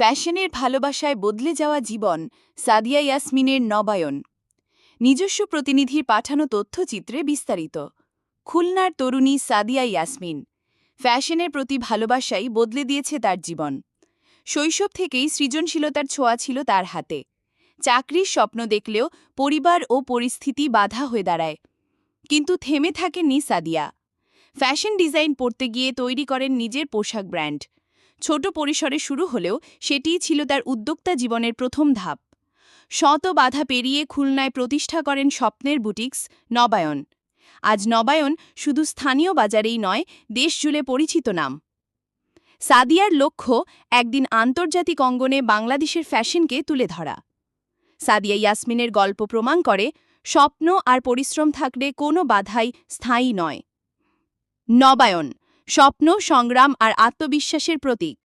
ফ্যাশনের ভালোবাসায় বদলে যাওয়া জীবন, সাদিয়া ইয়াসমিনের নবায়ন। নিজস্ব প্রতিনিধির পাঠানো তথ্যচিত্রে বিস্তারিত। খুলনার তরুণী সাদিয়া ইয়াসমিন। ফ্যাশনের প্রতি ভালোবাসাই বদলে দিয়েছে তার জীবন। শৈশব থেকেই সৃজনশীলতার ছোঁয়া ছিল তার হাতে। চাকরির স্বপ্ন দেখলেও পরিবার ও পরিস্থিতি বাধা হয়ে দাঁড়ায়। কিন্তু থেমে থাকেননি সাদিয়া। ফ্যাশন ডিজাইন পড়তে গিয়ে তৈরি করেন নিজের পোশাক ব্র্যান্ড। ছোট পরিসরে শুরু হলেও সেটিই ছিল তার উদ্যোক্তা জীবনের প্রথম ধাপ। শত বাধা পেরিয়ে খুলনায় প্রতিষ্ঠা করেন স্বপ্নের বুটিক্স নবায়ন। আজ নবায়ন শুধু স্থানীয় বাজারেই নয়, দেশজুড়ে পরিচিত নাম। সাদিয়ার লক্ষ্য একদিন আন্তর্জাতিক অঙ্গনে বাংলাদেশের ফ্যাশনকে তুলে ধরা। সাদিয়া ইয়াসমিনের গল্প প্রমাণ করে, স্বপ্ন আর পরিশ্রম থাকলে কোনো বাধাই স্থায়ী নয়। নবায়ন, স্বপ্ন, সংগ্রাম আর আত্মবিশ্বাসের প্রতীক।